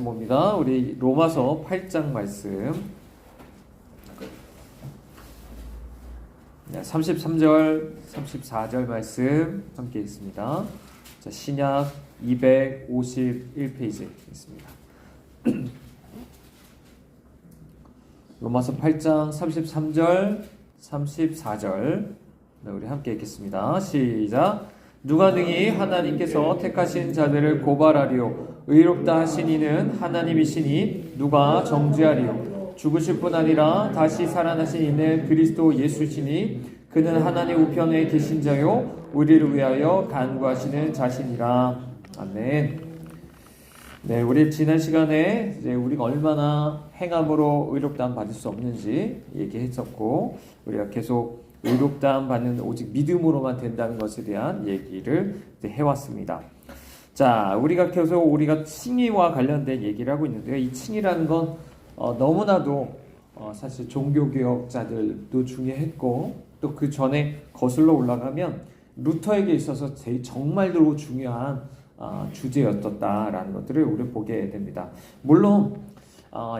봅니다. 우리 로마서 8장 말씀 33절, 34절 말씀 함께 읽습니다. 자, 신약 251페이지 있습니다. 로마서 8장 33절, 34절 우리 함께 읽겠습니다. 시작. 누가 능히 하나님께서 택하신 자들을 고발하리요 의롭다 하신 이는 하나님이시니 누가 정죄하리요 죽으실 뿐 아니라 다시 살아나신 이는 그리스도 예수시니 그는 하나님 우편에 계신 자요 우리를 위하여 간구하시는 자신이라. 아멘. 네, 우리 지난 시간에 이제 우리가 얼마나 행함으로 의롭다함 받을 수 없는지 얘기했었고, 우리가 계속 의롭다함 받는 오직 믿음으로만 된다는 것에 대한 얘기를 해왔습니다. 자, 우리가 계속 우리가 칭의와 관련된 얘기를 하고 있는데요. 이 칭의라는 건 너무나도 사실 종교개혁자들도 중요했고, 또 그 전에 거슬러 올라가면 루터에게 있어서 제일 정말로 중요한 주제였었다라는 것들을 우리 보게 됩니다. 물론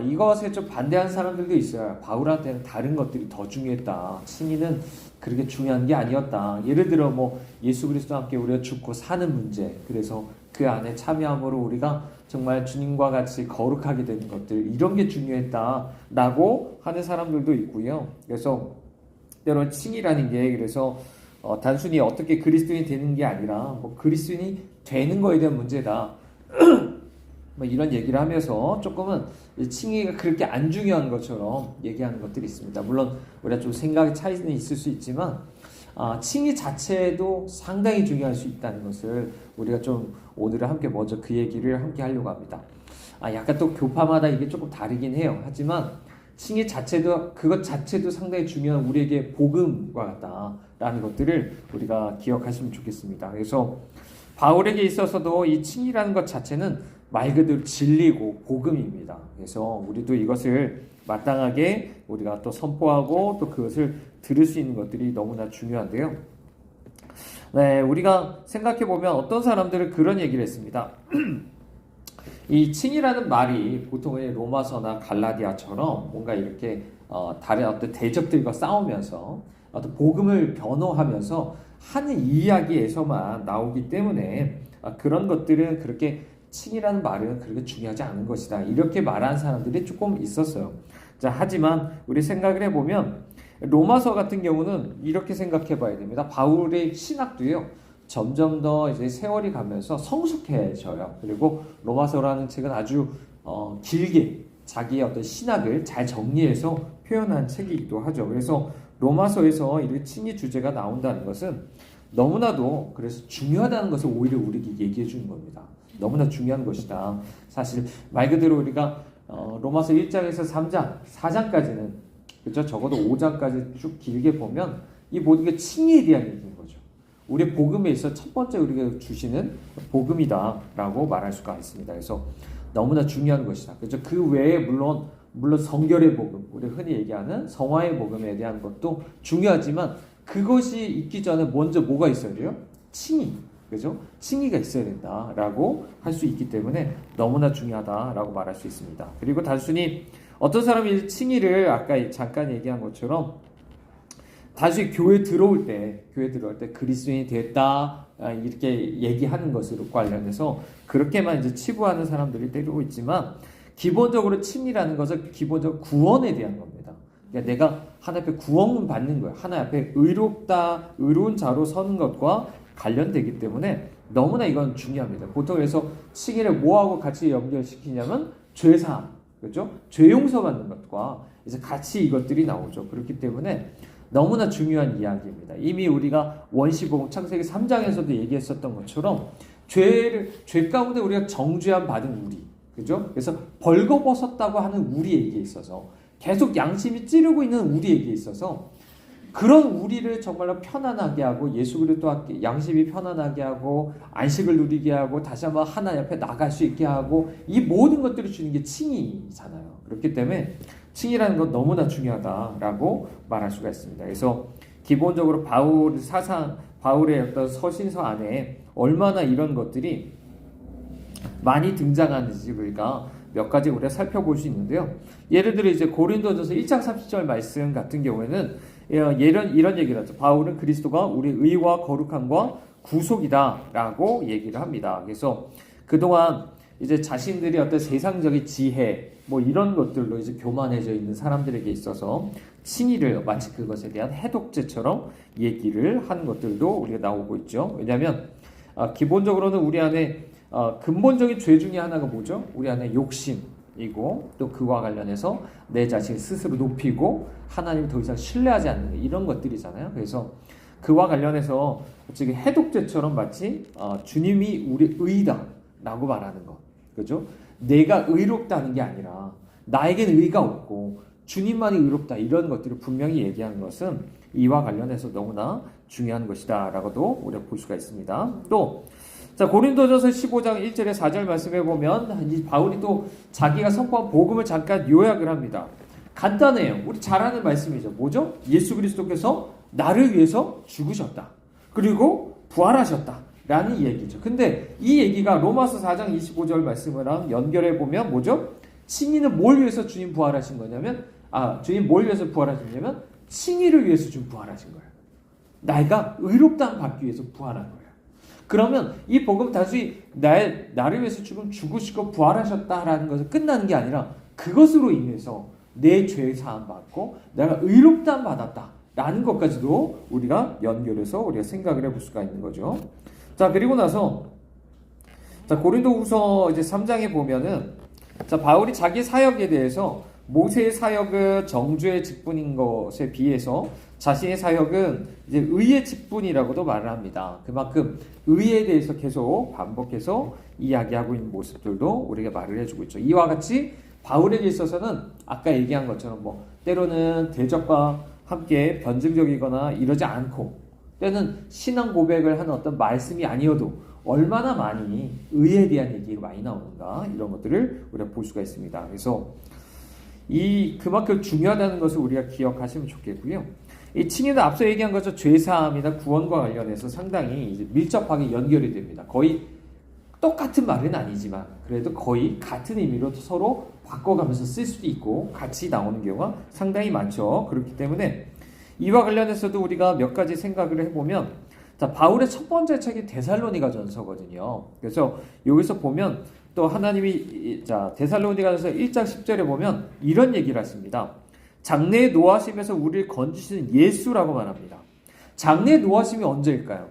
이것에 좀 반대하는 사람들도 있어요. 바울한테는 다른 것들이 더 중요했다. 칭의는 그렇게 중요한 게 아니었다. 예를 들어 뭐 예수 그리스도와 함께 우리가 죽고 사는 문제, 그래서 그 안에 참여함으로 우리가 정말 주님과 같이 거룩하게 되는 것들, 이런 게 중요했다라고 하는 사람들도 있고요. 그래서 때로는 칭의라는 게 그래서 단순히 어떻게 그리스도인이 되는 게 아니라 뭐 그리스도인이 되는 거에 대한 문제다. 뭐 이런 얘기를 하면서 조금은 칭의가 그렇게 안 중요한 것처럼 얘기하는 것들이 있습니다. 물론 우리가 좀 생각의 차이는 있을 수 있지만 칭의 자체도 상당히 중요할 수 있다는 것을 우리가 좀 오늘은 함께 먼저 그 얘기를 함께 하려고 합니다. 약간 또 교파마다 이게 조금 다르긴 해요. 하지만 칭의 자체도 그것 자체도 상당히 중요한 우리에게 복음과 같다라는 것들을 우리가 기억하시면 좋겠습니다. 그래서 바울에게 있어서도 이 칭의라는 것 자체는 말 그대로 진리고 복음입니다. 그래서 우리도 이것을 마땅하게 우리가 또 선포하고 또 그것을 들을 수 있는 것들이 너무나 중요한데요. 네, 우리가 생각해보면 어떤 사람들은 그런 얘기를 했습니다. 이 칭의라는 말이 보통 로마서나 갈라디아처럼 뭔가 이렇게 다른 어떤 대적들과 싸우면서 어떤 복음을 변호하면서 하는 이야기에서만 나오기 때문에 그런 것들은 그렇게 칭의라는 말은 그렇게 중요하지 않은 것이다, 이렇게 말하는 사람들이 조금 있었어요. 자, 하지만 우리 생각을 해보면 로마서 같은 경우는 이렇게 생각해 봐야 됩니다. 바울의 신학도요, 점점 더 이제 세월이 가면서 성숙해져요. 그리고 로마서라는 책은 아주 길게 자기의 어떤 신학을 잘 정리해서 표현한 책이기도 하죠. 그래서 로마서에서 이렇게 칭의 주제가 나온다는 것은 너무나도 그래서 중요하다는 것을 오히려 우리에게 얘기해 주는 겁니다. 너무나 중요한 것이다. 사실 말 그대로 우리가 로마서 1장에서 3장, 4장까지는 그렇죠? 적어도 5장까지 쭉 길게 보면 이 모든 게 칭의에 대한 얘기인 거죠. 우리의 복음에 있어 첫 번째 우리가 주시는 복음이다라고 말할 수가 있습니다. 그래서 너무나 중요한 것이다. 그렇죠? 그 외에 물론 성결의 복음, 우리 흔히 얘기하는 성화의 복음에 대한 것도 중요하지만 그것이 있기 전에 먼저 뭐가 있어야 돼요? 칭의. 그죠? 칭의가 있어야 된다라고 할 수 있기 때문에 너무나 중요하다라고 말할 수 있습니다. 그리고 단순히 어떤 사람이 칭의를 아까 잠깐 얘기한 것처럼 단순히 교회 들어올 때 그리스도인이 됐다 이렇게 얘기하는 것으로 관련해서 그렇게만 이제 치부하는 사람들이 때리고 있지만, 기본적으로 칭의라는 것은 기본적으로 구원에 대한 겁니다. 그러니까 내가 하나님 앞에 구원 받는 거예요. 하나님 앞에 의로운 자로 서는 것과 관련되기 때문에 너무나 이건 중요합니다. 보통 그래서 칭의를 뭐하고 같이 연결시키냐면 죄사함, 그렇죠? 죄 용서받는 것과 이제 같이 이것들이 나오죠. 그렇기 때문에 너무나 중요한 이야기입니다. 이미 우리가 원시복음 창세기 3장에서도 얘기했었던 것처럼 죄 가운데 우리가 정죄함 받은 우리, 그죠? 그래서 벌거벗었다고 하는 우리에게 있어서 계속 양심이 찌르고 있는 우리에게 있어서 그런 우리를 정말로 편안하게 하고 예수 그리스도와 양심이 편안하게 하고 안식을 누리게 하고 다시 한번 하나님 앞에 나갈 수 있게 하고 이 모든 것들을 주는 게 칭의잖아요. 그렇기 때문에 칭의라는 건 너무나 중요하다라고 말할 수가 있습니다. 그래서 기본적으로 바울의 어떤 서신서 안에 얼마나 이런 것들이 많이 등장하는지 우리가 몇 가지 우리가 살펴볼 수 있는데요. 예를 들어 이제 고린도전서 1장 30절 말씀 같은 경우에는 이런 얘기를 하죠. 바울은 그리스도가 우리 의와 거룩함과 구속이다라고 얘기를 합니다. 그래서 그동안 이제 자신들이 어떤 세상적인 지혜 뭐 이런 것들로 이제 교만해져 있는 사람들에게 있어서 칭의를 마치 그것에 대한 해독제처럼 얘기를 한 것들도 우리가 나오고 있죠. 왜냐하면 기본적으로는 우리 안에 근본적인 죄 중에 하나가 뭐죠? 우리 안에 욕심이고 또 그와 관련해서 내 자신을 스스로 높이고 하나님을 더 이상 신뢰하지 않는 이런 것들이잖아요. 그래서 그와 관련해서 지금 해독제처럼 마치 주님이 우리 의다라고 말하는 것, 그죠? 내가 의롭다는 게 아니라 나에겐 의가 없고 주님만이 의롭다 이런 것들을 분명히 얘기하는 것은 이와 관련해서 너무나 중요한 것이다라고도 우리가 볼 수가 있습니다. 또 자, 고린도전서 15장 1절에 4절 말씀해 보면 이 바울이 또 자기가 선포한 복음을 잠깐 요약을 합니다. 간단해요. 우리 잘 아는 말씀이죠. 뭐죠? 예수 그리스도께서 나를 위해서 죽으셨다. 그리고 부활하셨다. 라는 얘기죠. 근데 이 얘기가 로마서 4장 25절 말씀이랑 연결해 보면 뭐죠? 칭의는 뭘 위해서 주님 부활하신 거냐면 주님 뭘 위해서 부활하셨냐면 칭의를 위해서 주님 부활하신 거예요. 내가 의롭다함 받기 위해서 부활한 거예요. 그러면 이 복음 단순히 나를 위해서 죽으시고 부활하셨다라는 것은 끝나는 게 아니라 그것으로 인해서 내 죄 사함 받고 내가 의롭다함 받았다라는 것까지도 우리가 연결해서 우리가 생각을 해볼 수가 있는 거죠. 자, 그리고 나서 고린도후서 이제 3장에 보면은 바울이 자기 사역에 대해서 모세의 사역은 정죄의 직분인 것에 비해서 자신의 사역은 이제 의의 직분이라고도 말을 합니다. 그만큼 의에 대해서 계속 반복해서 이야기하고 있는 모습들도 우리가 말을 해주고 있죠. 이와 같이 바울에게 있어서는 아까 얘기한 것처럼 때로는 대적과 함께 변증적이거나 이러지 않고 때는 신앙 고백을 하는 어떤 말씀이 아니어도 얼마나 많이 의에 대한 얘기가 많이 나오는가 이런 것들을 우리가 볼 수가 있습니다. 그래서 그만큼 중요하다는 것을 우리가 기억하시면 좋겠고요. 이 칭의는 앞서 얘기한 것처럼 죄사함이나 구원과 관련해서 상당히 이제 밀접하게 연결이 됩니다. 거의 똑같은 말은 아니지만 그래도 거의 같은 의미로 서로 바꿔가면서 쓸 수도 있고 같이 나오는 경우가 상당히 많죠. 그렇기 때문에 이와 관련해서도 우리가 몇 가지 생각을 해보면 바울의 첫 번째 책이 데살로니가전서거든요. 그래서 여기서 보면 또 하나님이 데살로니가전서 1장 10절에 보면 이런 얘기를 하십니다. 장래의 노하심에서 우리를 건지시는 예수라고 말합니다. 장래의 노하심이 언제일까요?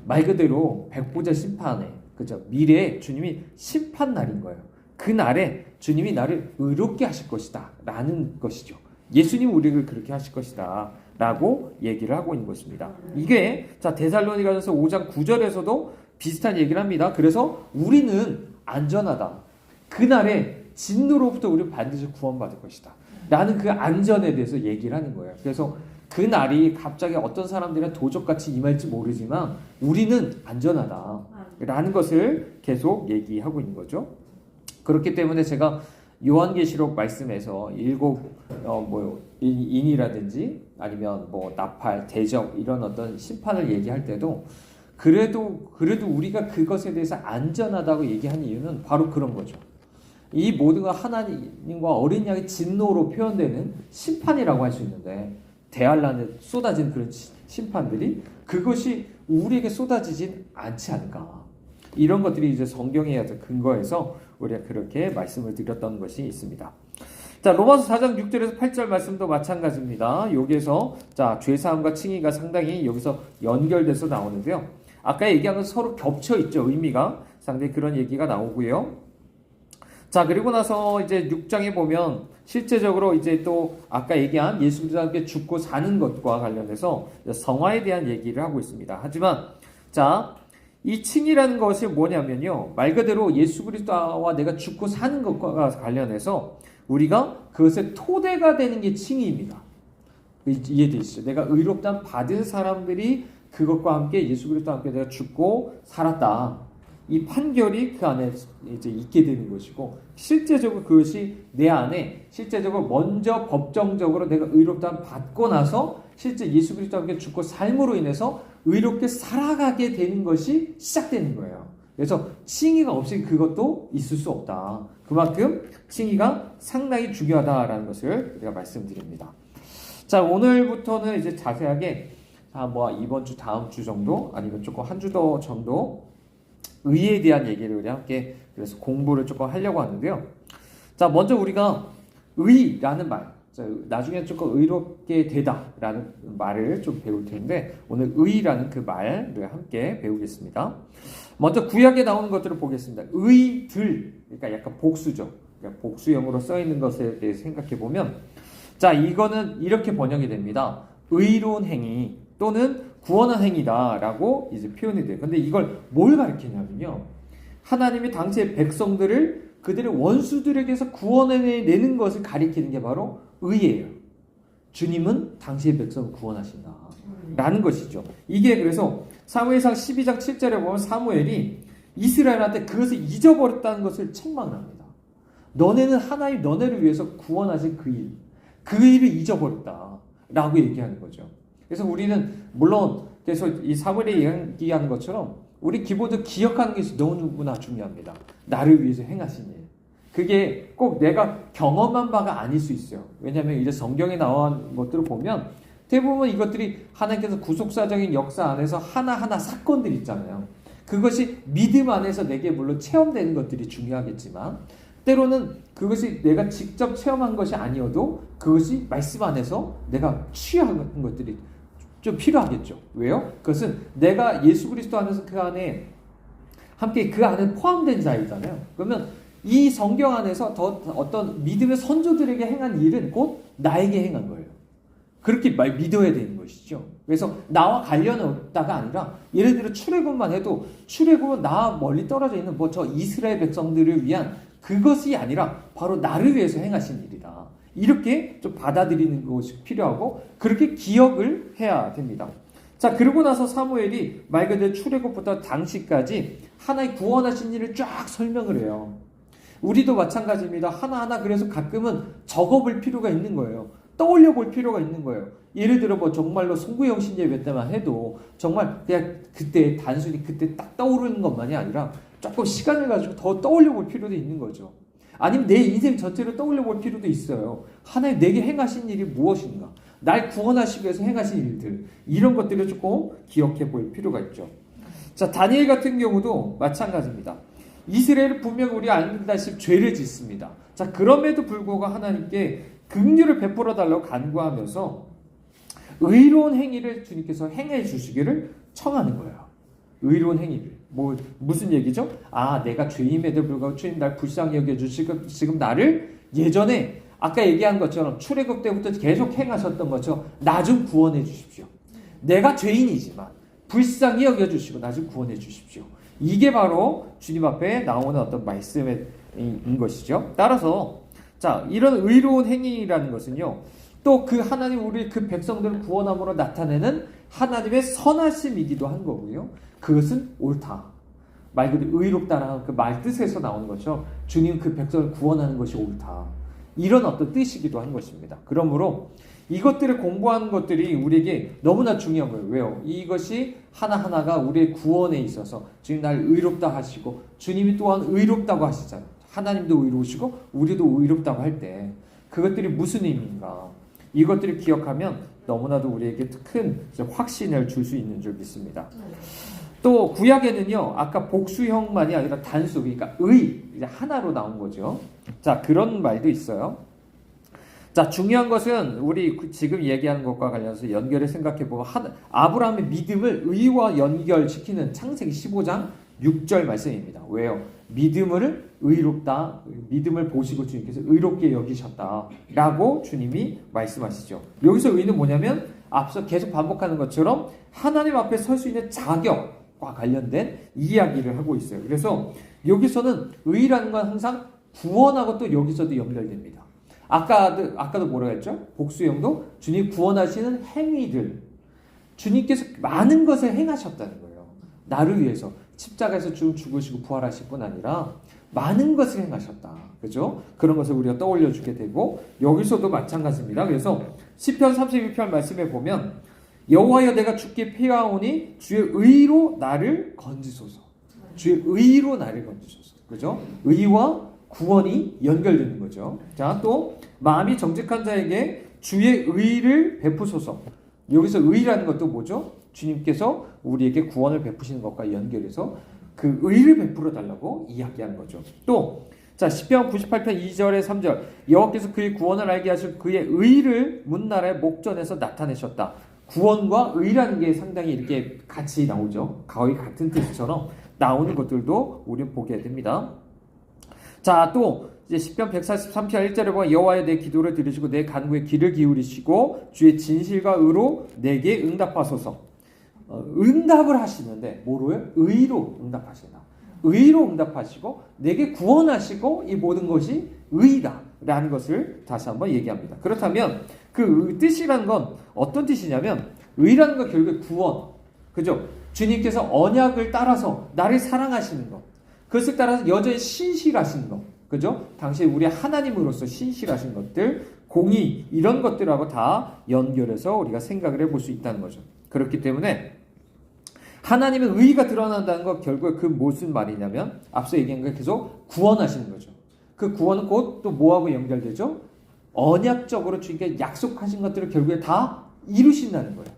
말 그대로 백보자 심판에 그죠? 미래에 주님이 심판 날인 거예요. 그 날에 주님이 나를 의롭게 하실 것이다 라는 것이죠. 예수님 우리를 그렇게 하실 것이다 라고 얘기를 하고 있는 것입니다. 이게 데살로니가전서 5장 9절에서도 비슷한 얘기를 합니다. 그래서 우리는 안전하다. 그날에 진노로부터 우리는 반드시 구원받을 것이다 라는 그 안전에 대해서 얘기를 하는 거예요. 그래서 그 날이 갑자기 어떤 사람들은 도적같이 임할지 모르지만 우리는 안전하다 라는 것을 계속 얘기하고 있는 거죠. 그렇기 때문에 제가 요한계시록 말씀에서 인이라든지 아니면 나팔, 대적 이런 어떤 심판을 얘기할 때도 그래도 우리가 그것에 대해서 안전하다고 얘기한 이유는 바로 그런 거죠. 이 모든 건 하나님과 어린 양의 진노로 표현되는 심판이라고 할 수 있는데 대환란에 쏟아진 그런 심판들이 그것이 우리에게 쏟아지진 않지 않을까. 이런 것들이 이제 성경에 근거해서 우리가 그렇게 말씀을 드렸던 것이 있습니다. 자, 로마서 4장 6절에서 8절 말씀도 마찬가지입니다. 여기에서 죄사함과 칭의가 상당히 여기서 연결돼서 나오는데요. 아까 얘기한 건 서로 겹쳐 있죠. 의미가 상당히 그런 얘기가 나오고요. 자, 그리고 나서 이제 6장에 보면 실제적으로 이제 또 아까 얘기한 예수 그리스도와 함께 죽고 사는 것과 관련해서 성화에 대한 얘기를 하고 있습니다. 하지만 이 칭의라는 것이 뭐냐면요. 말 그대로 예수 그리스도와 내가 죽고 사는 것과 관련해서 우리가 그것의 토대가 되는 게 칭의입니다. 이해되시죠? 내가 의롭다함 받은 사람들이 그것과 함께 예수 그리스도와 함께 내가 죽고 살았다. 이 판결이 그 안에 이제 있게 되는 것이고 실제적으로 그것이 내 안에 실제적으로 먼저 법정적으로 내가 의롭다함 받고 나서 실제 예수 그리스도와 함께 죽고 삶으로 인해서 의롭게 살아가게 되는 것이 시작되는 거예요. 그래서 칭의가 없이 그것도 있을 수 없다. 그만큼 칭의가 상당히 중요하다라는 것을 우리가 말씀드립니다. 자, 오늘부터는 이제 자세하게 이번 주 다음 주 정도 아니면 조금 한 주 더 정도 의에 대한 얘기를 우리 함께 그래서 공부를 조금 하려고 하는데요. 자, 먼저 우리가 의라는 말, 나중에 조금 의롭게 되다라는 말을 좀 배울 텐데 오늘 의라는 그 말을 함께 배우겠습니다. 먼저 구약에 나오는 것들을 보겠습니다. 의들, 그러니까 약간 복수죠. 그러니까 복수형으로 써 있는 것에 대해서 생각해 보면, 자, 이거는 이렇게 번역이 됩니다. 의로운 행위 또는 구원한 행위다라고 이제 표현이 돼요. 근데 이걸 뭘 가리키냐면요, 하나님이 당시의 백성들을 그들의 원수들에게서 구원해내는 것을 가리키는 게 바로 의예요. 주님은 당시의 백성을 구원하신다 라는 것이죠. 이게 그래서 사무엘상 12장 7절에 보면 사무엘이 이스라엘한테 그것을 잊어버렸다는 것을 책망을 합니다. 너네는 하나님 너네를 위해서 구원하신 그 일을 잊어버렸다 라고 얘기하는 거죠. 그래서 우리는 물론 그래서 이 사무엘이 얘기하는 것처럼 우리 기본적으로 기억하는 것이 너무나 중요합니다. 나를 위해서 행하신 일. 그게 꼭 내가 경험한 바가 아닐 수 있어요. 왜냐하면 이제 성경에 나온 것들을 보면 대부분 이것들이 하나님께서 구속사적인 역사 안에서 하나하나 사건들이 있잖아요. 그것이 믿음 안에서 내게 물론 체험되는 것들이 중요하겠지만 때로는 그것이 내가 직접 체험한 것이 아니어도 그것이 말씀 안에서 내가 취하는 것들이 좀 필요하겠죠. 왜요? 그것은 내가 예수 그리스도 안에서 그 안에 함께 그 안에 포함된 자이잖아요. 그러면 이 성경 안에서 더 어떤 믿음의 선조들에게 행한 일은 곧 나에게 행한 거예요. 그렇게 믿어야 되는 것이죠. 그래서 나와 관련은 없다가 아니라 예를 들어 출애굽만 해도 출애굽은 나 멀리 떨어져 있는 저 이스라엘 백성들을 위한 그것이 아니라 바로 나를 위해서 행하신 일이다. 이렇게 좀 받아들이는 것이 필요하고 그렇게 기억을 해야 됩니다. 자, 그러고 나서 사무엘이 말 그대로 출애굽부터 당시까지 하나의 구원하신 일을 쫙 설명을 해요. 우리도 마찬가지입니다. 하나하나 그래서 가끔은 적어볼 필요가 있는 거예요. 떠올려 볼 필요가 있는 거예요. 예를 들어 정말로 송구영 신제 예배 때만 해도 정말 그냥 그때 단순히 그때 딱 떠오르는 것만이 아니라 조금 시간을 가지고 더 떠올려 볼 필요도 있는 거죠. 아니면 내 인생 전체를 떠올려 볼 필요도 있어요. 하나님 내게 행하신 일이 무엇인가? 날 구원하시기 위해서 행하신 일들, 이런 것들을 조금 기억해 볼 필요가 있죠. 자, 다니엘 같은 경우도 마찬가지입니다. 이스라엘은 분명 우리 알다시피 죄를 짓습니다. 자, 그럼에도 불구하고 하나님께 긍휼을 베풀어 달라고 간구하면서 의로운 행위를 주님께서 행해 주시기를 청하는 거예요. 의로운 행위를. 무슨 얘기죠? 내가 죄임에도 불구하고 주님 날 불쌍히 여겨주시고 지금 나를 예전에 아까 얘기한 것처럼 출애굽 때부터 계속 행하셨던 것처럼 나 좀 구원해 주십시오. 내가 죄인이지만 불쌍히 여겨주시고 나 좀 구원해 주십시오. 이게 바로 주님 앞에 나오는 어떤 말씀인 것이죠. 따라서 자, 이런 의로운 행위라는 것은요, 또 그 하나님 우리 그 백성들을 구원함으로 나타내는 하나님의 선하심이기도 한 거고요. 그것은 옳다. 말 그대로 의롭다라는 그 말 뜻에서 나오는 것처럼 주님 그 백성을 구원하는 것이 옳다. 이런 어떤 뜻이기도 한 것입니다. 그러므로 이것들을 공부하는 것들이 우리에게 너무나 중요한 거예요. 왜요? 이것이 하나하나가 우리의 구원에 있어서 주님 날 의롭다 하시고 주님이 또한 의롭다고 하시잖아요. 하나님도 의로우시고 우리도 의롭다고 할 때 그것들이 무슨 의미인가? 이것들을 기억하면 너무나도 우리에게 큰 확신을 줄 수 있는 줄 믿습니다. 또 구약에는요, 아까 복수형만이 아니라 단수, 그러니까 이제 하나로 나온 거죠. 자, 그런 말도 있어요. 자, 중요한 것은 우리 지금 얘기하는 것과 관련해서 연결해 생각해 보면 아브라함의 믿음을 의와 연결시키는 창세기 15장 6절 말씀입니다. 왜요? 믿음을 의롭다, 믿음을 보시고 주님께서 의롭게 여기셨다라고 주님이 말씀하시죠. 여기서 의는 뭐냐면 앞서 계속 반복하는 것처럼 하나님 앞에 설 수 있는 자격과 관련된 이야기를 하고 있어요. 그래서 여기서는 의라는 건 항상 구원하고 또 여기서도 연결됩니다. 아까도 뭐라고 했죠? 복수형도 주님 구원하시는 행위들, 주님께서 많은 것을 행하셨다는 거예요. 나를 위해서 십자가에서 죽으시고 부활하실 뿐 아니라 많은 것을 행하셨다. 그죠? 그런 것을 우리가 떠올려 주게 되고 여기서도 마찬가지입니다. 그래서 시편 32편 말씀에 보면 여호와여 내가 주께 피하오니 주의 의로 나를 건지소서. 주의 의로 나를 건지소서. 그죠? 의와 구원이 연결되는 거죠. 자, 또 마음이 정직한 자에게 주의 의를 베푸소서. 여기서 의라는 것도 뭐죠? 주님께서 우리에게 구원을 베푸시는 것과 연결해서 그 의를 베풀어 달라고 이야기하는 거죠. 또 자, 시편 98편 2절에 3절 여호와께서 그의 구원을 알게 하시고 그의 의를 문나라의 목전에서 나타내셨다. 구원과 의라는 게 상당히 이렇게 같이 나오죠. 거의 같은 뜻처럼 나오는 것들도 우리는 보게 됩니다. 자, 또 이제 시편 143편 1절에 보면 여호와여 내 기도를 들으시고 내 간구에 귀를 기울이시고 주의 진실과 의로 내게 응답하소서. 응답을 하시는데 뭐로요? 의로 응답하시나. 의로 응답하시고 내게 구원하시고 이 모든 것이 의다라는 것을 다시 한번 얘기합니다. 그렇다면 그 뜻이란 건 어떤 뜻이냐면 의라는 건 결국에 구원. 그죠? 주님께서 언약을 따라서 나를 사랑하시는 것. 그것을 따라서 여전히 신실하신 것. 그죠? 당시 우리 하나님으로서 신실하신 것들, 공의 이런 것들하고 다 연결해서 우리가 생각을 해볼 수 있다는 거죠. 그렇기 때문에 하나님의 의의가 드러난다는 것 결국에 그 무슨 말이냐면 앞서 얘기한 거 계속 구원하시는 거죠. 그 구원은 곧 또 뭐하고 연결되죠? 언약적으로 주님께 약속하신 것들을 결국에 다 이루신다는 거예요.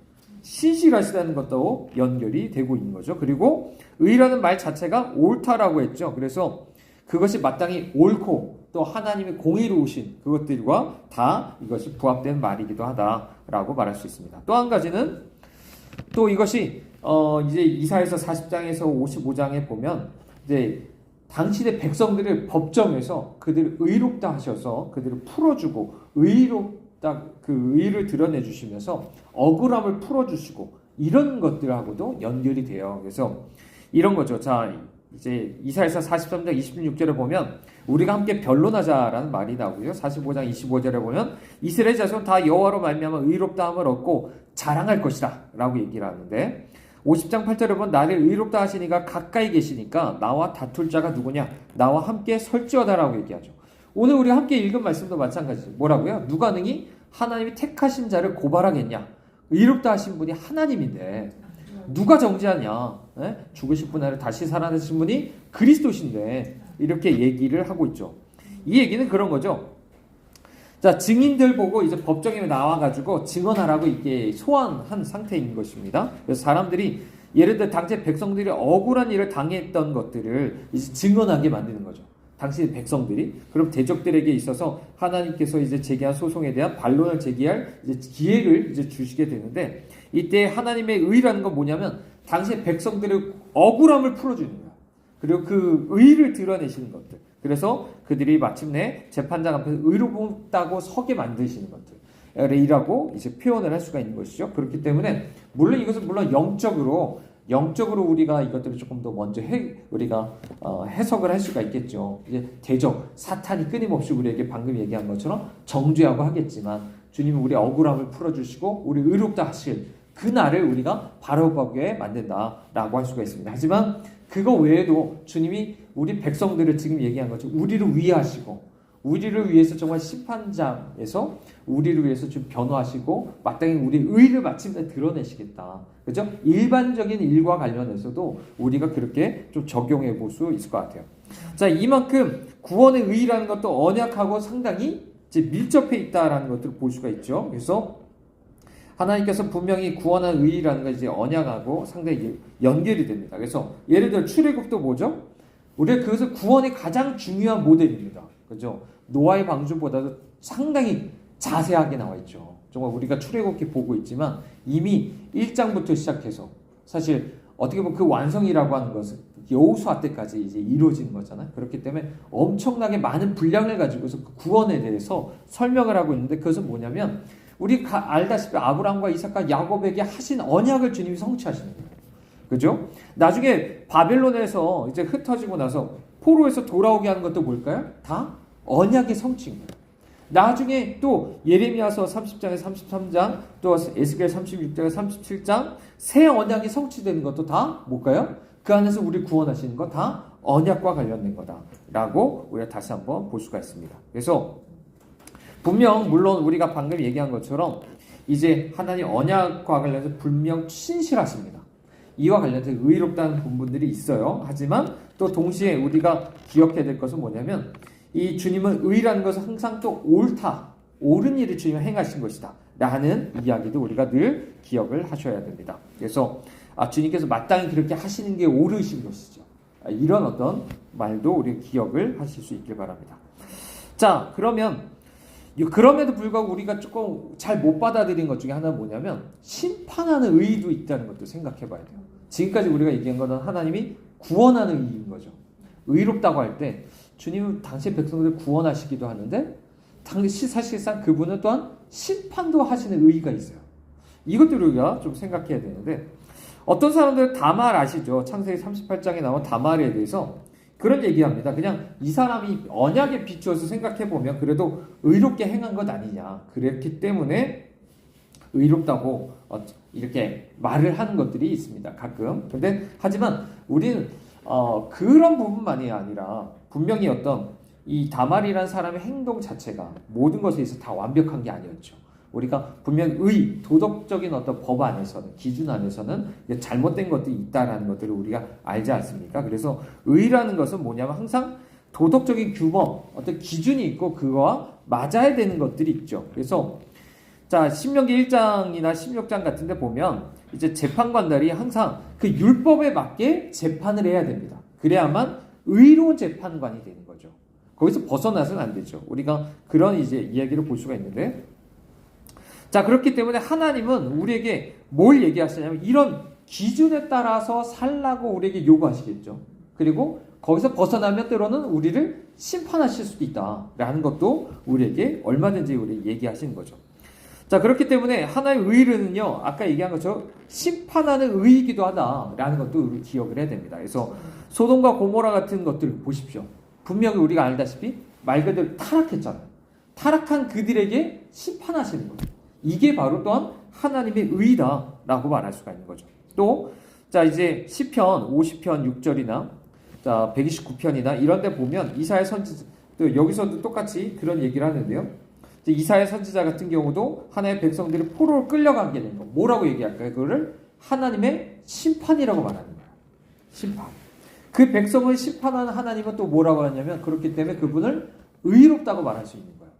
신실하시다는 것도 연결이 되고 있는 거죠. 그리고 의라는 말 자체가 옳다라고 했죠. 그래서 그것이 마땅히 옳고 또 하나님의 공의로우신 그것들과 다 이것이 부합된 말이기도 하다라고 말할 수 있습니다. 또 한 가지는 또 이것이 이제 이사야서 40장에서 55장에 보면 이제 당신의 백성들을 법정에서 그들을 의롭다 하셔서 그들을 풀어주고 의롭다 그 의를 드러내 주시면서 억울함을 풀어주시고 이런 것들하고도 연결이 돼요. 그래서 이런 거죠. 자, 이제 이사야서 43장 26절에 보면 우리가 함께 변론하자라는 말이 나오고요. 45장 25절에 보면 이스라엘 자손 다 여호와로 말미암아 의롭다함을 얻고 자랑할 것이다 라고 얘기를 하는데 50장 8절에 보면 나를 의롭다 하시니가 가까이 계시니까 나와 다툴 자가 누구냐? 나와 함께 설지어다라고 얘기하죠. 오늘 우리 함께 읽은 말씀도 마찬가지죠. 뭐라고요? 누가 능히 하나님이 택하신 자를 고발하겠냐? 의롭다 하신 분이 하나님인데 누가 정죄하냐? 네? 죽으신 분 아니라 다시 살아나신 분이 그리스도신데 이렇게 얘기를 하고 있죠. 이 얘기는 그런 거죠. 자, 증인들 보고 이제 법정에 나와가지고 증언하라고 이게 소환한 상태인 것입니다. 그래서 사람들이 예를 들어 당시 백성들이 억울한 일을 당했던 것들을 이제 증언하게 만드는 거죠. 당시 백성들이. 그럼 대적들에게 있어서 하나님께서 이제 제기한 소송에 대한 반론을 제기할 이제 기회를 이제 주시게 되는데 이때 하나님의 의라는 건 뭐냐면 당시 백성들의 억울함을 풀어주는 거예요. 그리고 그 의를 드러내시는 것들. 그래서 그들이 마침내 재판장 앞에서 의롭다고 서게 만드시는 것들. 이라고 이제 표현을 할 수가 있는 것이죠. 그렇기 때문에 물론 이것은 물론 영적으로 우리가 이것들을 조금 더 먼저 우리가 해석을 할 수가 있겠죠. 이제 대적 사탄이 끊임없이 우리에게 방금 얘기한 것처럼 정죄하고 하겠지만 주님은 우리 억울함을 풀어주시고 우리 의롭다 하실 그 날을 우리가 바라보게 만든다라고 할 수가 있습니다. 하지만 그거 외에도 주님이 우리 백성들을 지금 얘기한 것처럼 우리를 위하시고 우리를 위해서 정말 심판장에서 우리를 위해서 좀 변호하시고 마땅히 우리 의를 마침내 드러내시겠다. 그죠? 일반적인 일과 관련해서도 우리가 그렇게 좀 적용해 볼 수 있을 것 같아요. 자, 이만큼 구원의 의라는 것도 언약하고 상당히 이제 밀접해 있다라는 것들을 볼 수가 있죠. 그래서 하나님께서 분명히 구원한 의라는 건 이제 언약하고 상당히 연결이 됩니다. 그래서 예를 들어 출애굽도 뭐죠? 우리가 그것을 구원의 가장 중요한 모델입니다. 그죠? 노아의 방주보다도 상당히 자세하게 나와 있죠. 정말 우리가 출애굽기 보고 있지만 이미 1장부터 시작해서 사실 어떻게 보면 그 완성이라고 하는 것은 여호수아 때까지 이제 이루어지는 거잖아요. 그렇기 때문에 엄청나게 많은 분량을 가지고서 그 구원에 대해서 설명을 하고 있는데 그것은 뭐냐면 우리 알다시피 아브라함과 이삭과 야곱에게 하신 언약을 주님이 성취하시는 거예요. 그죠? 나중에 바벨론에서 이제 흩어지고 나서 포로에서 돌아오게 하는 것도 뭘까요? 다 언약의 성취인 거예요. 나중에 또 예레미야서 30장에 33장 또 에스겔 36장에 37장 새 언약이 성취되는 것도 다 뭘까요? 그 안에서 우리 구원하시는 거 다 언약과 관련된 거다라고 우리가 다시 한번 볼 수가 있습니다. 그래서 분명 물론 우리가 방금 얘기한 것처럼 이제 하나님 언약과 관련해서 분명 신실하십니다. 이와 관련해서 의롭다는 본분들이 있어요. 하지만 또 동시에 우리가 기억해야 될 것은 뭐냐면 이 주님은 의라는 것은 항상 또 옳은 일을 주님이 행하신 것이다 라는 이야기도 우리가 늘 기억을 하셔야 됩니다. 그래서 주님께서 마땅히 그렇게 하시는 게 옳으신 것이죠. 이런 어떤 말도 우리 기억을 하실 수 있길 바랍니다. 자, 그럼에도 불구하고 우리가 조금 잘 못 받아들인 것 중에 하나는 뭐냐면 심판하는 의도 있다는 것도 생각해 봐야 돼요. 지금까지 우리가 얘기한 것은 하나님이 구원하는 의인 거죠. 의롭다고 할 때 주님은 당시 백성들을 구원하시기도 하는데 사실상 그분은 또한 심판도 하시는 의의가 있어요. 이것들을 우리가 좀 생각해야 되는데 어떤 사람들은 다말 아시죠? 창세기 38장에 나온 다말에 대해서 그런 얘기합니다. 그냥 이 사람이 언약에 비추어서 생각해보면 그래도 의롭게 행한 것 아니냐. 그랬기 때문에 의롭다고 이렇게 말을 하는 것들이 있습니다. 가끔. 근데 하지만 우리는 그런 부분만이 아니라 분명히 어떤 이 다말이라는 사람의 행동 자체가 모든 것에 있어서 다 완벽한 게 아니었죠. 우리가 분명 도덕적인 어떤 법 안에서는, 기준 안에서는 잘못된 것들이 있다라는 것들을 우리가 알지 않습니까? 그래서 의라는 것은 뭐냐면 항상 도덕적인 규범, 어떤 기준이 있고 그거와 맞아야 되는 것들이 있죠. 그래서 자, 신명기 1장이나 16장 같은 데 보면 이제 재판관들이 항상 그 율법에 맞게 재판을 해야 됩니다. 그래야만 의로운 재판관이 되는 거죠. 거기서 벗어나서는 안 되죠. 우리가 그런 이제 이야기를 볼 수가 있는데 자, 그렇기 때문에 하나님은 우리에게 뭘 얘기하시냐면 이런 기준에 따라서 살라고 우리에게 요구하시겠죠. 그리고 거기서 벗어나면 때로는 우리를 심판하실 수도 있다라는 것도 우리에게 얼마든지 우리 얘기하시는 거죠. 자, 그렇기 때문에 하나의 의는요, 아까 얘기한 것처럼 심판하는 의이기도 하다라는 것도 우리 기억을 해야 됩니다. 그래서 소돔과 고모라 같은 것들 보십시오. 분명히 우리가 알다시피 말 그대로 타락했잖아요. 타락한 그들에게 심판하시는 거죠. 이게 바로 또한 하나님의 의다라고 말할 수가 있는 거죠. 또, 자, 이제 시편 50편 6절이나, 자, 129편이나 이런 데 보면 이사야 선지자, 또 여기서도 똑같이 그런 얘기를 하는데요. 이사야 선지자 같은 경우도 하나님의 백성들이 포로로 끌려가게 된 거. 뭐라고 얘기할까요? 그거를 하나님의 심판이라고 말하는 거예요. 심판. 그 백성을 심판하는 하나님은 또 뭐라고 하냐면 그렇기 때문에 그분을 의롭다고 말할 수 있는 거예요.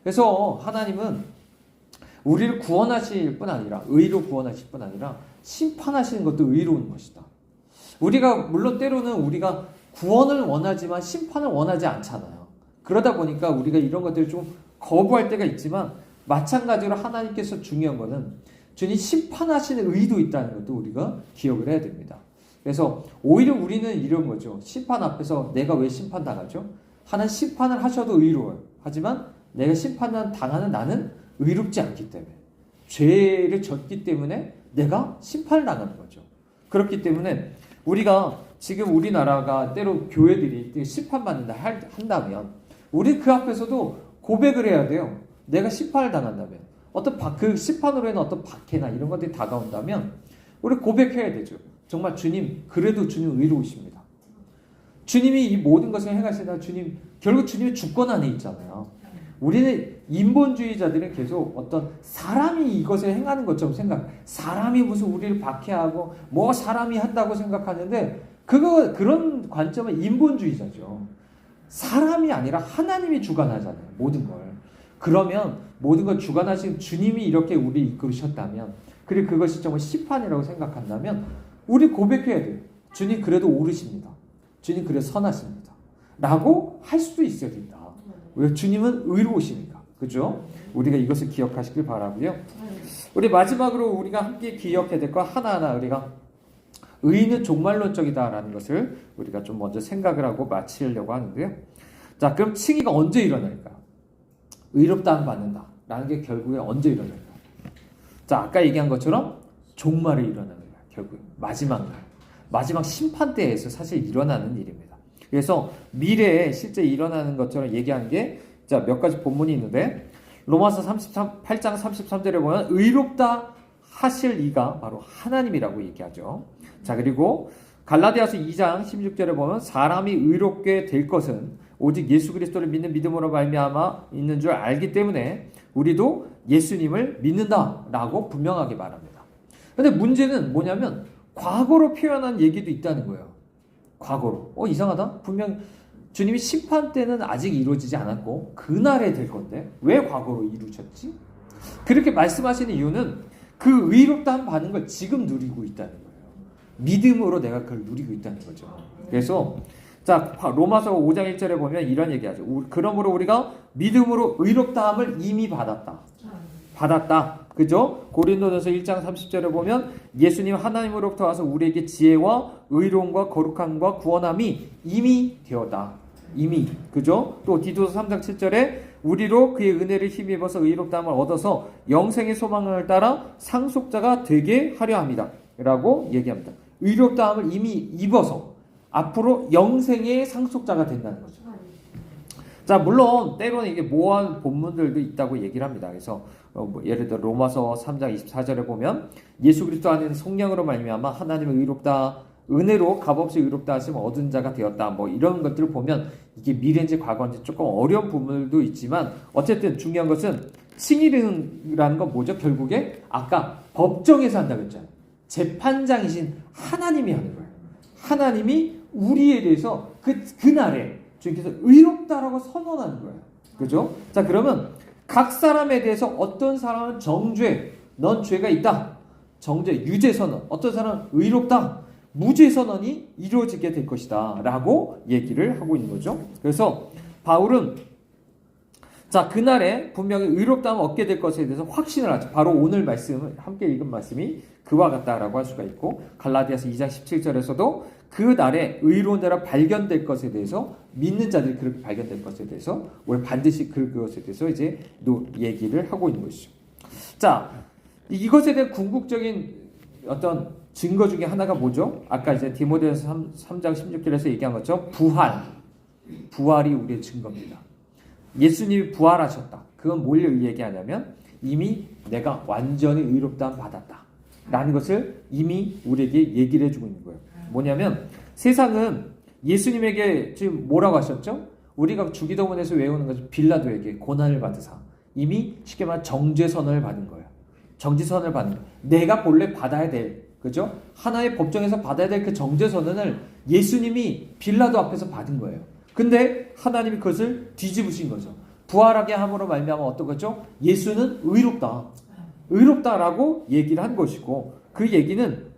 그래서 하나님은 우리를 구원하실 뿐 아니라 의로 구원하실 뿐 아니라 심판하시는 것도 의로운 것이다. 우리가 물론 때로는 우리가 구원을 원하지만 심판을 원하지 않잖아요. 그러다 보니까 우리가 이런 것들을 좀 거부할 때가 있지만 마찬가지로 하나님께서 중요한 거는 주님 심판하시는 의도 있다는 것도 우리가 기억을 해야 됩니다. 그래서 오히려 우리는 이런 거죠. 심판 앞에서 내가 왜 심판당하죠? 하나님 심판을 하셔도 의로워요. 하지만 내가 심판당하는 나는 의롭지 않기 때문에 죄를 졌기 때문에 내가 심판을 당하는 거죠. 그렇기 때문에 우리가 지금 우리나라가 때로 교회들이 심판받는다 한다면 우리 그 앞에서도 고백을 해야 돼요. 내가 심판을 당한다면 어떤 그 심판으로 인한 어떤 박해나 이런 것들이 다가온다면 우리 고백해야 되죠. 정말 주님, 그래도 주님 의로우십니다. 주님이 이 모든 것을 행하시다 주님, 결국 주님의 주권 안에 있잖아요. 우리는 인본주의자들은 계속 어떤 사람이 이것을 행하는 것처럼 사람이 무슨 우리를 박해하고 뭐 사람이 한다고 생각하는데 그런 관점은 인본주의자죠. 사람이 아니라 하나님이 주관하잖아요. 모든 걸. 그러면 모든 걸 주관하신 주님이 이렇게 우리 이끌으셨다면 그리고 그것이 정말 심판이라고 생각한다면 우리 고백해야 돼요. 주님 그래도 옳으십니다. 주님 그래도 선하십니다. 라고 할 수도 있어야 된다. 왜? 주님은 의로우시니까. 그죠? 우리가 이것을 기억하시길 바라고요. 우리 마지막으로 우리가 함께 기억해야 될 거 하나하나 우리가 의는 종말론적이다라는 것을 우리가 좀 먼저 생각을 하고 마치려고 하는데요. 자, 그럼 칭의가 언제 일어날까? 의롭다함 받는다. 라는 게 결국에 언제 일어날까? 자, 아까 얘기한 것처럼 종말에 일어나는 거야. 결국에. 마지막 날. 마지막 심판 때에서 사실 일어나는 일입니다. 그래서 미래에 실제 일어나는 것처럼 얘기하는 게 자, 몇 가지 본문이 있는데 로마서 8장 33절에 보면 의롭다 하실 이가 바로 하나님이라고 얘기하죠. 자, 그리고 갈라디아서 2장 16절에 보면 사람이 의롭게 될 것은 오직 예수 그리스도를 믿는 믿음으로 말미암아 있는 줄 알기 때문에 우리도 예수님을 믿는다라고 분명하게 말합니다. 근데 문제는 뭐냐면 과거로 표현한 얘기도 있다는 거예요. 과거로. 이상하다. 분명 주님이 심판 때는 아직 이루어지지 않았고 그날에 될 건데 왜 과거로 이루셨지? 그렇게 말씀하시는 이유는 그 의롭다함 받는 걸 지금 누리고 있다는 거예요. 믿음으로 내가 그걸 누리고 있다는 거죠. 그래서 자, 로마서 5장 1절에 보면 이런 얘기하죠. 그러므로 우리가 믿음으로 의롭다함을 이미 받았다. 그죠? 고린도전서 1장 30절에 보면 예수님 하나님으로부터 와서 우리에게 지혜와 의로움과 거룩함과 구원함이 이미 되었다. 이미. 그죠? 또 디도서 3장 7절에 우리로 그의 은혜를 힘입어서 의롭다함을 얻어서 영생의 소망을 따라 상속자가 되게 하려 합니다. 라고 얘기합니다. 의롭다함을 이미 입어서 앞으로 영생의 상속자가 된다는 거죠. 자, 물론 때로는 이게 모호한 본문들도 있다고 얘기를 합니다. 그래서 예를 들어 로마서 3장 24절에 보면 예수 그리스도 안에는 성령으로 말미암아 하나님의 의롭다 은혜로 값없이 의롭다 하심 얻은 자가 되었다. 이런 것들을 보면 이게 미래인지 과거인지 조금 어려운 부분들도 있지만 어쨌든 중요한 것은 칭의라는 건 뭐죠? 결국에 아까 법정에서 한다고 했잖아요. 재판장이신 하나님이 하는 거예요. 하나님이 우리에 대해서 그날에 주님께서 의롭다라고 선언하는 거예요. 그죠? 자, 그러면 각 사람에 대해서 어떤 사람은 정죄, 넌 죄가 있다. 정죄, 유죄 선언. 어떤 사람은 의롭다. 무죄 선언이 이루어지게 될 것이다. 라고 얘기를 하고 있는 거죠. 그래서 바울은 자, 그날에 분명히 의롭다함을 얻게 될 것에 대해서 확신을 하죠. 바로 오늘 말씀을 함께 읽은 말씀이 그와 같다라고 할 수가 있고 갈라디아서 2장 17절에서도 그 날에 의로운 자라 발견될 것에 대해서 믿는 자들이 그렇게 발견될 것에 대해서 우리 반드시 그것에 대해서 이제 얘기를 하고 있는 것이죠. 자, 이것에 대한 궁극적인 어떤 증거 중에 하나가 뭐죠? 아까 이제 디모데전서 3장 16절에서 얘기한 것처럼 부활이 우리의 증거입니다. 예수님이 부활하셨다. 그건 뭘 얘기하냐면 이미 내가 완전히 의롭다함 받았다 라는 것을 이미 우리에게 얘기를 해주고 있는 거예요. 뭐냐면 세상은 예수님에게 지금 뭐라고 하셨죠? 우리가 주기도문에서 외우는 것은 빌라도에게 고난을 받으사 이미 쉽게 말하면 정죄선언을 받은 거예요. 정죄선언을 받는 거예요. 내가 본래 받아야 될, 그죠? 하나의 법정에서 받아야 될 그 정죄선언을 예수님이 빌라도 앞에서 받은 거예요. 근데 하나님이 그것을 뒤집으신 거죠. 부활하게 함으로 말미암아 어떤 거죠? 예수는 의롭다라고 얘기를 한 것이고 그 얘기는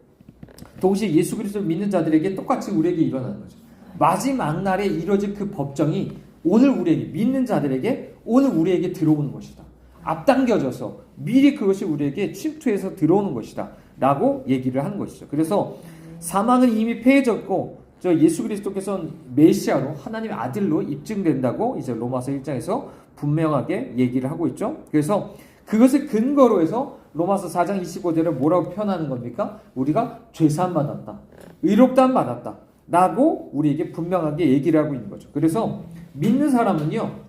동시에 예수 그리스도를 믿는 자들에게 똑같이 우리에게 일어나는 거죠. 마지막 날에 이루어질 그 법정이 오늘 우리에게 믿는 자들에게 오늘 우리에게 들어오는 것이다. 앞당겨져서 미리 그것이 우리에게 침투해서 들어오는 것이다 라고 얘기를 하는 것이죠. 그래서 사망은 이미 패해졌고 예수 그리스도께서는 메시아로 하나님의 아들로 입증된다고 이제 로마서 1장에서 분명하게 얘기를 하고 있죠. 그래서 그것을 근거로 해서 로마서 4장 25절에 뭐라고 표현하는 겁니까? 우리가 죄사함 받았다. 의롭다함 받았다. 라고 우리에게 분명하게 얘기를 하고 있는 거죠. 그래서 믿는 사람은요.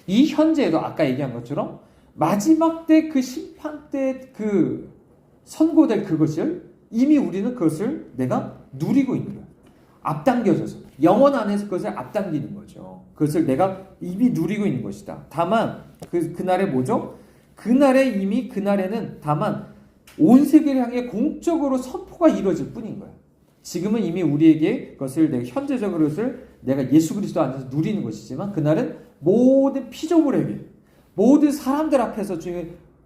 이 현재에도 아까 얘기한 것처럼 마지막 때 그 심판 때 그 선고될 그것을 이미 우리는 그것을 내가 누리고 있는 거예요. 앞당겨져서 영혼 안에서 그것을 앞당기는 거죠. 그것을 내가 이미 누리고 있는 것이다. 다만 그날에 뭐죠? 그날에는 다만 온 세계를 향해 공적으로 선포가 이루어질 뿐인 거예요. 지금은 이미 우리에게 그것을 내가 현재적으로 그것을 내가 예수 그리스도 안에서 누리는 것이지만 그날은 모든 피조물에게 모든 사람들 앞에서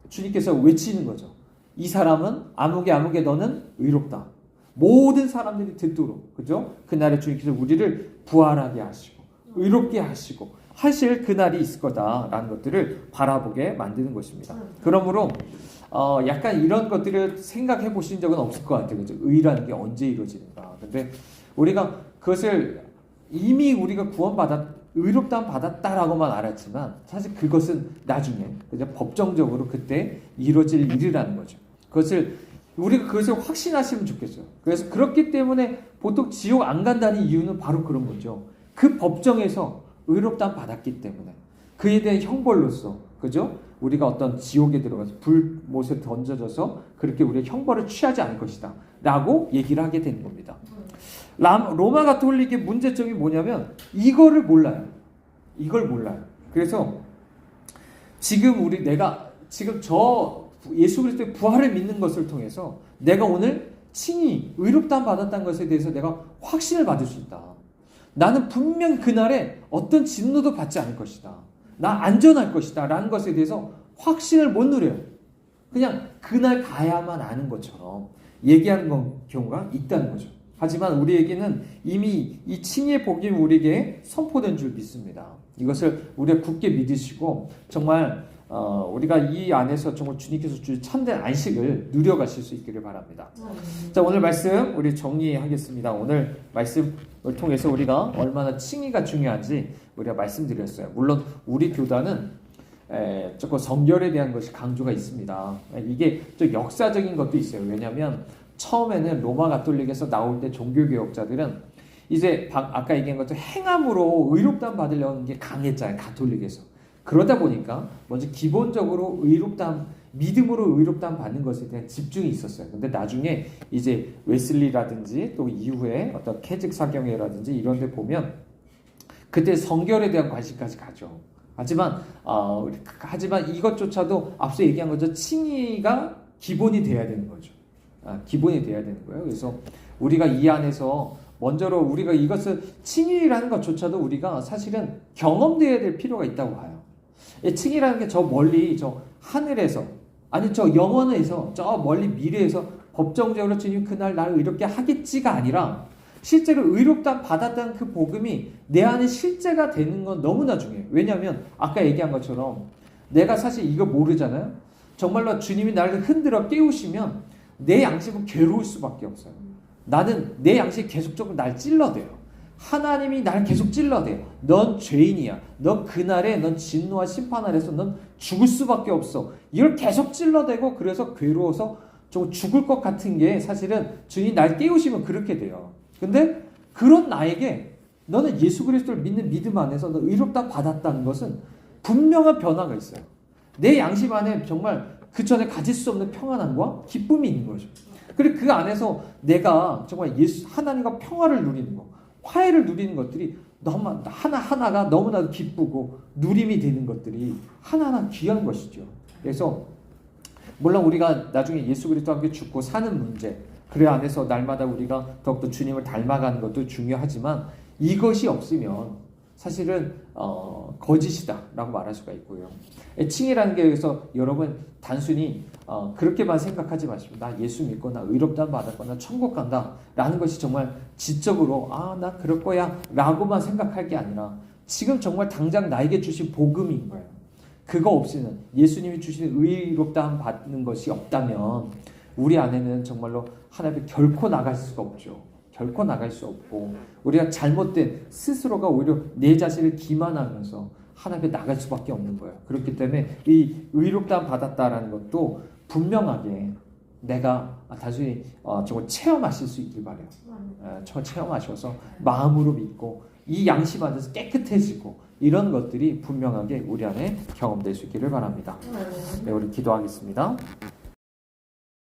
주님께서 외치는 거죠. 이 사람은 아무개 너는 의롭다. 모든 사람들이 듣도록, 그죠? 그날에 주님께서 우리를 부활하게 하시고, 의롭게 하시고, 하실 그날이 있을 거다라는 것들을 바라보게 만드는 것입니다. 그러므로, 약간 이런 것들을 생각해 보신 적은 없을 것 같아요. 그죠? 의라는 게 언제 이루어지는가. 근데 우리가 그것을 이미 우리가 의롭다함 받았다라고만 알았지만, 사실 그것은 나중에, 그죠? 법정적으로 그때 이루어질 일이라는 거죠. 우리가 그것을 확신하시면 좋겠어요. 그래서 그렇기 때문에 보통 지옥 안 간다는 이유는 바로 그런 거죠. 그 법정에서 의롭다함 받았기 때문에 그에 대한 형벌로서, 그죠? 우리가 어떤 지옥에 들어가서 불못에 던져져서 그렇게 우리의 형벌을 취하지 않을 것이다 라고 얘기를 하게 되는 겁니다. 로마 가톨릭의 문제점이 뭐냐면 이걸 몰라요. 그래서 지금 예수 그리스도의 부활을 믿는 것을 통해서 내가 오늘 칭의, 의롭다함 받았다는 것에 대해서 내가 확신을 받을 수 있다. 나는 분명 그날에 어떤 진노도 받지 않을 것이다. 나 안전할 것이다. 라는 것에 대해서 확신을 못 누려요. 그냥 그날 가야만 아는 것처럼 얘기하는 경우가 있다는 거죠. 하지만 우리에게는 이미 이 칭의의 복음이 우리에게 선포된 줄 믿습니다. 이것을 우리가 굳게 믿으시고 정말 우리가 이 안에서 정말 주님께서 주신 참된 안식을 누려가실 수 있기를 바랍니다. 자, 오늘 말씀 우리 정리하겠습니다. 오늘 말씀을 통해서 우리가 얼마나 칭의가 중요한지 우리가 말씀드렸어요. 물론 우리 교단은 조금 성결에 대한 것이 강조가 있습니다. 이게 좀 역사적인 것도 있어요. 왜냐하면 처음에는 로마 가톨릭에서 나올 때 종교개혁자들은 이제 아까 얘기한 것처럼 행함으로 의롭다함 받으려는 게 강했잖아요. 가톨릭에서. 그러다 보니까 먼저 기본적으로 의롭다함, 믿음으로 의롭다함 받는 것에 대한 집중이 있었어요. 근데 나중에 이제 웨슬리라든지 또 이후에 어떤 캐직 사경회라든지 이런 데 보면 그때 성결에 대한 관심까지 가죠. 하지만 이것조차도 앞서 얘기한 것처럼 칭의가 기본이 돼야 되는 거죠. 기본이 돼야 되는 거예요. 그래서 우리가 이 안에서 먼저로 우리가 이것을 칭의라는 것조차도 우리가 사실은 경험되어야 될 필요가 있다고 봐요. 칭의라는 게 저 멀리 저 하늘에서 아니 저 영원에서 저 멀리 미래에서 법정적으로 주님 그날 나를 의롭게 하겠지가 아니라 실제로 의롭다 받았다는 그 복음이 내 안에 실제가 되는 건 너무나 중요해요. 왜냐하면 아까 얘기한 것처럼 내가 사실 이거 모르잖아요. 정말로 주님이 나를 흔들어 깨우시면 내 양심은 괴로울 수밖에 없어요. 나는 내 양심이 계속적으로 날 찔러대요. 하나님이 날 계속 찔러대요. 넌 죄인이야. 넌 그날에 넌 진노와 심판 아래서 넌 죽을 수밖에 없어. 이걸 계속 찔러대고 그래서 괴로워서 좀 죽을 것 같은 게 사실은 주님이 날 깨우시면 그렇게 돼요. 근데 그런 나에게 너는 예수 그리스도를 믿는 믿음 안에서 너 의롭다 받았다는 것은 분명한 변화가 있어요. 내 양심 안에 정말 그 전에 가질 수 없는 평안함과 기쁨이 있는 거죠. 그리고 그 안에서 내가 정말 하나님과 평화를 누리는 것, 화해를 누리는 것들이 하나하나가 너무나도 기쁘고 누림이 되는 것들이 하나하나 귀한 것이죠. 그래서 물론 우리가 나중에 예수 그리스도와 함께 죽고 사는 문제, 그 안에서 날마다 우리가 더욱더 주님을 닮아가는 것도 중요하지만 이것이 없으면 사실은 거짓이다라고 말할 수가 있고요. 칭의라는 게 여기서 여러분 단순히 그렇게만 생각하지 마시고 나 예수 믿고 나 의롭다함 받았고 나 천국 간다 라는 것이 정말 지적으로 나 그럴 거야 라고만 생각할 게 아니라 지금 정말 당장 나에게 주신 복음인 거예요. 그거 없이는 예수님이 주신 의롭다함 받는 것이 없다면 우리 안에는 정말로 하나님께 결코 나갈 수가 없죠. 결코 나갈 수 없고 우리가 잘못된 스스로가 오히려 내 자신을 기만하면서 하나님께 나갈 수밖에 없는 거예요. 그렇기 때문에 이 의롭다함 받았다라는 것도 분명하게 내가 단순히 정말 체험하실 수 있길 바라요. 체험하셔서 마음으로 믿고 이 양심 안에서 깨끗해지고 이런 것들이 분명하게 우리 안에 경험될 수 있기를 바랍니다. 네, 우리 기도하겠습니다.